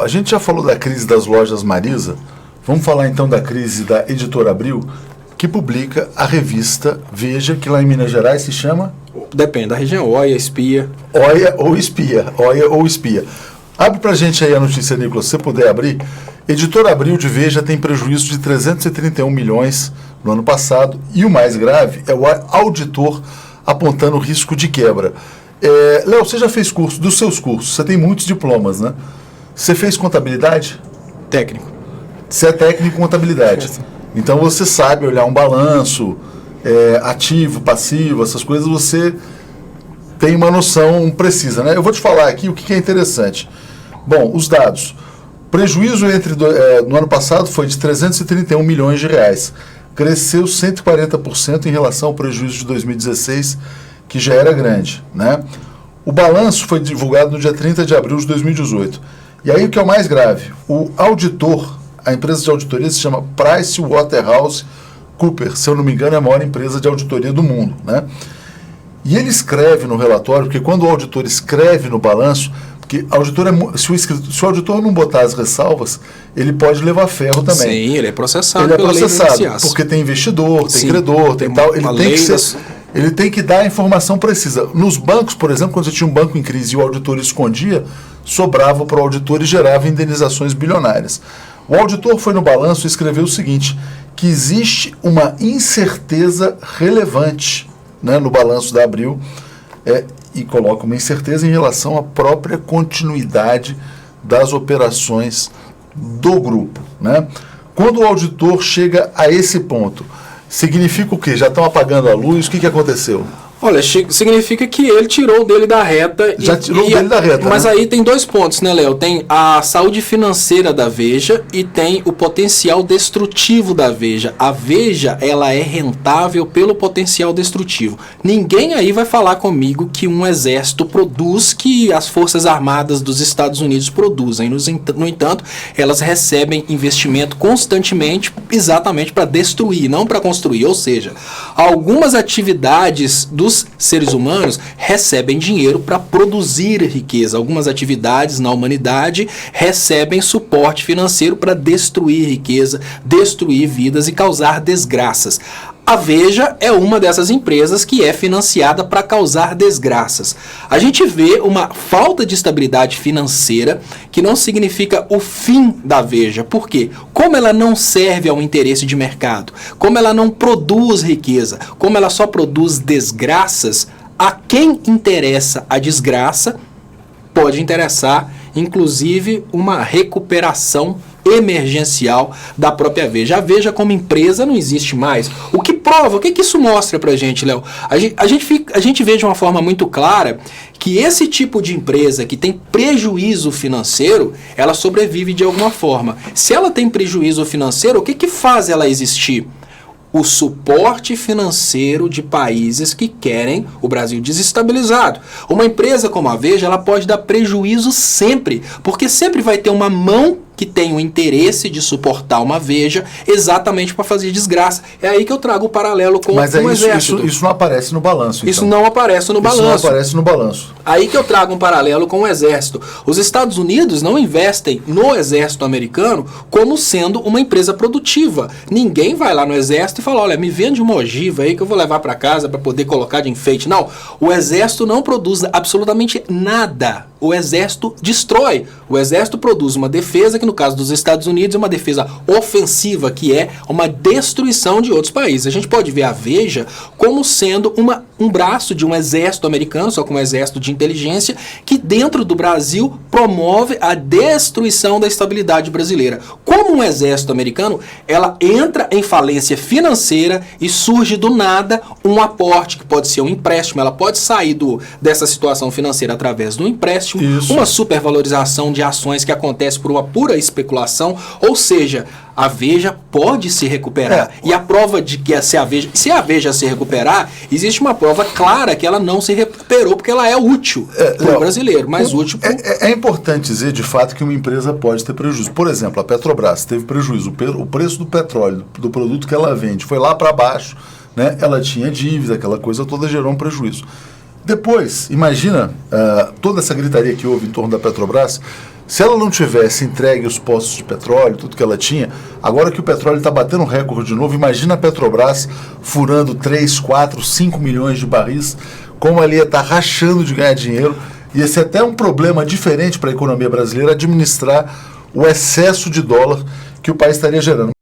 a gente já falou da crise das lojas Marisa, vamos falar então da crise da Editora Abril, que publica a revista Veja, que lá em Minas Gerais se chama... Depende da região, Oia, Espia. Oia ou Espia. Abre pra gente aí a notícia, Nicolas, se você puder abrir. Editora Abril de Veja tem prejuízo de 331 milhões no ano passado, e o mais grave é o auditor apontando risco de quebra. Léo, você já fez curso, dos seus cursos, você tem muitos diplomas, né? Você fez contabilidade? Técnico. Você é técnico em contabilidade. Então você sabe olhar um balanço, ativo, passivo, essas coisas, você tem uma noção precisa, né? Eu vou te falar aqui o que é interessante. Bom, os dados. Prejuízo no ano passado foi de 331 milhões de reais. Cresceu 140% em relação ao prejuízo de 2016, que já era grande, né? O balanço foi divulgado no dia 30 de abril de 2018. E aí o que é o mais grave? O auditor, a empresa de auditoria se chama PricewaterhouseCoopers, se eu não me engano é a maior empresa de auditoria do mundo, né? E ele escreve no relatório, porque quando o auditor escreve no balanço, porque se o auditor não botar as ressalvas, ele pode levar ferro também. Sim, ele é processado. Ele é processado, porque tem investidor, tem credor, tem tal. Ele tem que dar a informação precisa. Nos bancos, por exemplo, quando você tinha um banco em crise e o auditor escondia, sobrava para o auditor e gerava indenizações bilionárias. O auditor foi no balanço e escreveu o seguinte, que existe uma incerteza relevante, né, no balanço da Abril, e coloca uma incerteza em relação à própria continuidade das operações do grupo, né? Quando o auditor chega a esse ponto, significa o quê? Já estão apagando a luz? O que aconteceu? Olha, significa que ele tirou dele da reta. Já tirou dele da reta, mas né? aí tem dois pontos, né, Léo? Tem a saúde financeira da Veja e tem o potencial destrutivo da Veja. A Veja, ela é rentável pelo potencial destrutivo. Ninguém aí vai falar comigo que um exército produz que as Forças Armadas dos Estados Unidos produzem. No entanto, elas recebem investimento constantemente exatamente para destruir, não para construir. Ou seja, algumas atividades dos seres humanos recebem dinheiro para produzir riqueza. Algumas atividades na humanidade recebem suporte financeiro para destruir riqueza, destruir vidas e causar desgraças. A Veja é uma dessas empresas que é financiada para causar desgraças. A gente vê uma falta de estabilidade financeira que não significa o fim da Veja. Por quê? Como ela não serve ao interesse de mercado, como ela não produz riqueza, como ela só produz desgraças, a quem interessa a desgraça pode interessar, inclusive, uma recuperação emergencial da própria Veja. A Veja como empresa não existe mais. O que prova, o que isso mostra pra gente, Léo? A gente vê de uma forma muito clara que esse tipo de empresa que tem prejuízo financeiro, ela sobrevive de alguma forma. Se ela tem prejuízo financeiro, o que faz ela existir? O suporte financeiro de países que querem o Brasil desestabilizado. Uma empresa como a Veja, ela pode dar prejuízo sempre, porque sempre vai ter uma mão que tem o interesse de suportar uma Veja exatamente para fazer desgraça. É aí que eu trago o paralelo com o exército. Isso não aparece no balanço, então. Isso não aparece no balanço. Isso não aparece no balanço. Aí que eu trago um paralelo com o exército. Os Estados Unidos não investem no exército americano como sendo uma empresa produtiva. Ninguém vai lá no exército e fala, olha, me vende uma ogiva aí que eu vou levar para casa para poder colocar de enfeite. Não, o exército não produz absolutamente nada. O exército destrói. O exército produz uma defesa que no caso dos Estados Unidos é uma defesa ofensiva, que é uma destruição de outros países. A gente pode ver a Veja como sendo um braço de um exército americano, só com um exército de inteligência, que dentro do Brasil promove a destruição da estabilidade brasileira. Como um exército americano, ela entra em falência financeira e surge do nada um aporte, que pode ser um empréstimo, ela pode sair dessa situação financeira através do empréstimo, isso. Uma supervalorização de ações que acontece por uma pura especulação, ou seja, a Veja pode se recuperar. E a prova de que se a Veja se recuperar, existe uma prova clara que ela não se recuperou, porque ela é útil para o brasileiro, mas útil para... É importante dizer, de fato, que uma empresa pode ter prejuízo. Por exemplo, a Petrobras teve prejuízo. O preço do petróleo, do produto que ela vende, foi lá para baixo, né? Ela tinha dívida, aquela coisa toda gerou um prejuízo. Depois, imagina toda essa gritaria que houve em torno da Petrobras. Se ela não tivesse entregue os postos de petróleo, tudo que ela tinha, agora que o petróleo está batendo recorde de novo, imagina a Petrobras furando 3, 4, 5 milhões de barris, como ela ia estar rachando de ganhar dinheiro. Ia ser até um problema diferente para a economia brasileira administrar o excesso de dólar que o país estaria gerando.